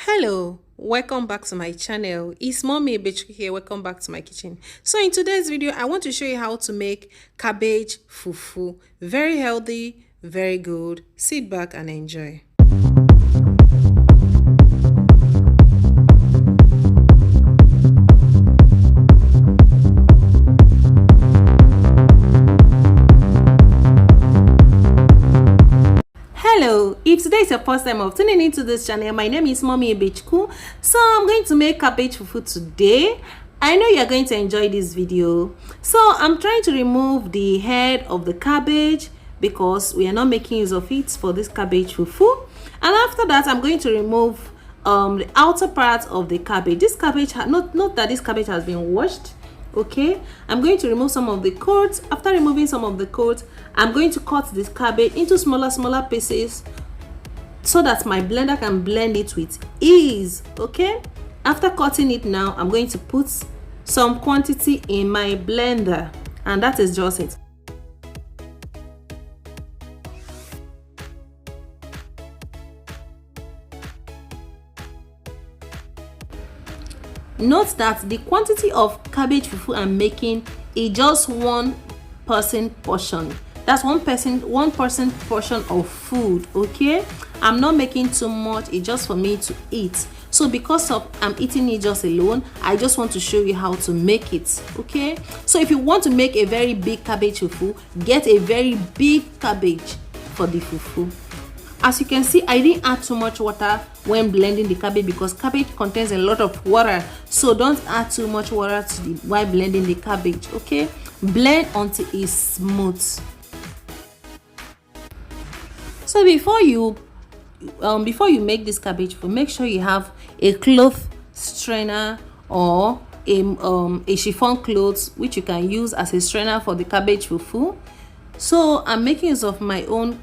Hello, welcome back to my channel. It's Mommy Bitch here. Welcome back to my kitchen. So in today's video, I want to show you how to make cabbage fufu. Very healthy, very good. Sit back and enjoy. Hello, if today is your first time of tuning into this channel, my name is Mommy Ebechku. So I'm going to make cabbage fufu today. I know you're going to enjoy this video. So I'm trying to remove the head of the cabbage because we are not making use of it for this cabbage fufu. And after that, I'm going to remove the outer part of the cabbage. This cabbage, not that this cabbage has been washed. Okay, I'm going to remove some of the coats. After removing some of the coats, I'm going to cut this cabbage into smaller pieces so that my blender can blend it with ease. Okay, after cutting it, now I'm going to put some quantity in my blender, and that is just it. Note that the quantity of cabbage fufu I'm making is just one person portion. That's one person portion of food. Okay, I'm not making too much. It's just for me to eat. So because of I'm eating it just alone, I just want to show you how to make it. Okay, so if you want to make a very big cabbage fufu, get a very big cabbage for the fufu. As you can see, I didn't add too much water when blending the cabbage because cabbage contains a lot of water. So don't add too much water while blending the cabbage. Okay, blend until it's smooth. So before you make this cabbage fufu, make sure you have a cloth strainer or a chiffon cloth which you can use as a strainer for the cabbage fufu. So I'm making use of my own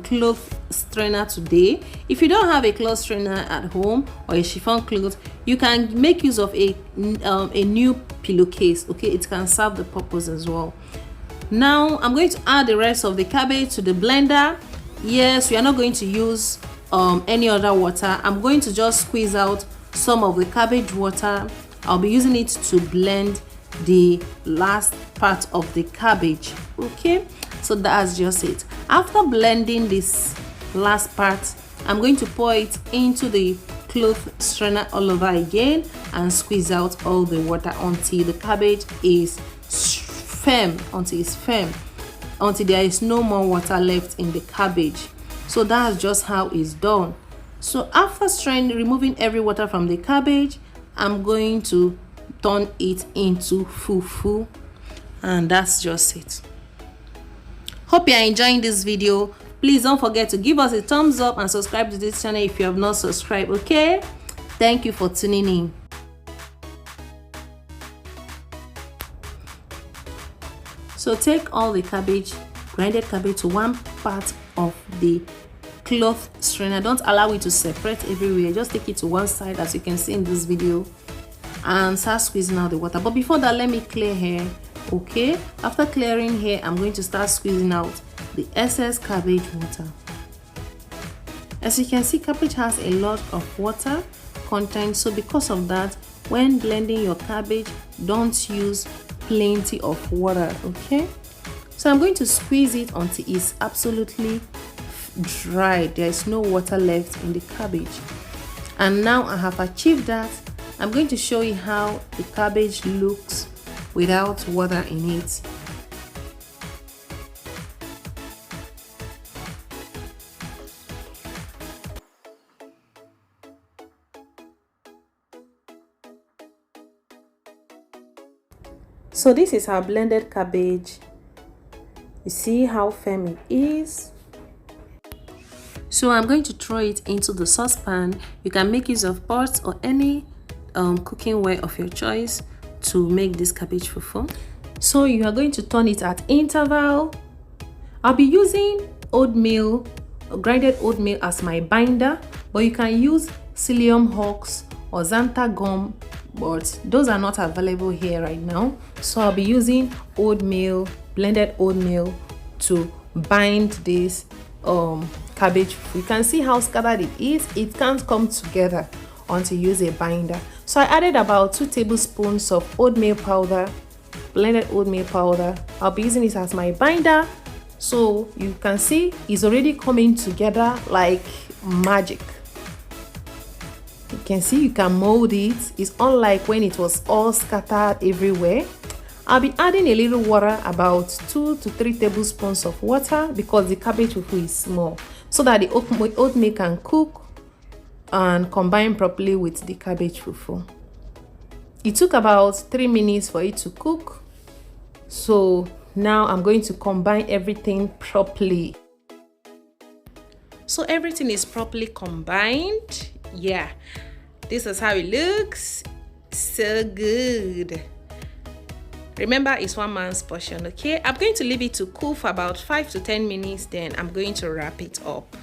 cloth strainer today. If you don't have a cloth strainer at home or a chiffon cloth, you can make use of a new pillowcase. Okay, it can serve the purpose as well. Now I'm going to add the rest of the cabbage to the blender. Yes, we are not going to use any other water. I'm going to just squeeze out some of the cabbage water. I'll be using it to blend the last part of the cabbage. Okay, so that's just it. After blending this last part, I'm going to pour it into the cloth strainer all over again and squeeze out all the water until the cabbage is firm, until there is no more water left in the cabbage. So that's just how it's done. So after removing every water from the cabbage, I'm going to turn it into fufu, and that's just it. Hope you are enjoying this video. Please don't forget to give us a thumbs up and subscribe to this channel if you have not subscribed. Okay, thank you for tuning in. So take all the grinded cabbage to one part of the cloth strainer. Don't allow it to separate everywhere. Just take it to one side, as you can see in this video, and start squeezing out the water. But before that, let me clear here. Okay, after clearing here, I'm going to start squeezing out the excess cabbage water. As you can see, cabbage has a lot of water content, so because of that, when blending your cabbage, don't use plenty of water. Okay, so I'm going to squeeze it until it's absolutely dry. There is no water left in the cabbage. And now I have achieved that. I'm going to show you how the cabbage looks without water in it. So this is our blended cabbage. You see how firm it is. So I'm going to throw it into the saucepan. You can make use of pots or any cooking ware of your choice to make this cabbage fufu. So you are going to turn it at interval. I'll be using oatmeal, grinded oatmeal as my binder, but you can use Psyllium husks or Xanthan gum, but those are not available here right now. So I'll be using oatmeal, blended oatmeal, to bind this cabbage fufu. You can see how scattered it is. It can't come together want to use a binder. So I added about 2 tablespoons of oatmeal powder, blended oatmeal powder. I'll be using this as my binder. So you can see it's already coming together like magic. You can see you can mold it. It's unlike when it was all scattered everywhere. I'll be adding a little water, about 2 to 3 tablespoons of water, because the cabbage fufu is small, so that the oatmeal can cook and combine properly with the cabbage fufu. It took about 3 minutes for it to cook. So now I'm going to combine everything properly. So everything is properly combined. Yeah, this is how it looks. So good. Remember, it's one man's portion. Okay, I'm going to leave it to cool for about 5 to 10 minutes, then I'm going to wrap it up.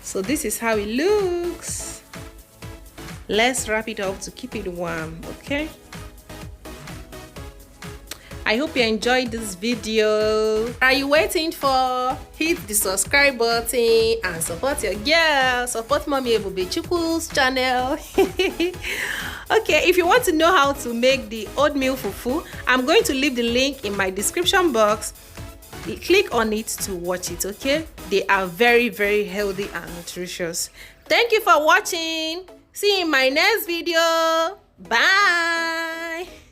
So this is how it looks. Let's wrap it up to keep it warm. Okay, I hope you enjoyed this video. Are you waiting for? Hit the subscribe button and support your girl. Support Mommy Ebubechukwu's channel. Okay, if you want to know how to make the oatmeal fufu, I'm going to leave the link in my description box. Click on it to watch it. Okay, they are very, very healthy and nutritious. Thank you for watching. See you in my next video. Bye.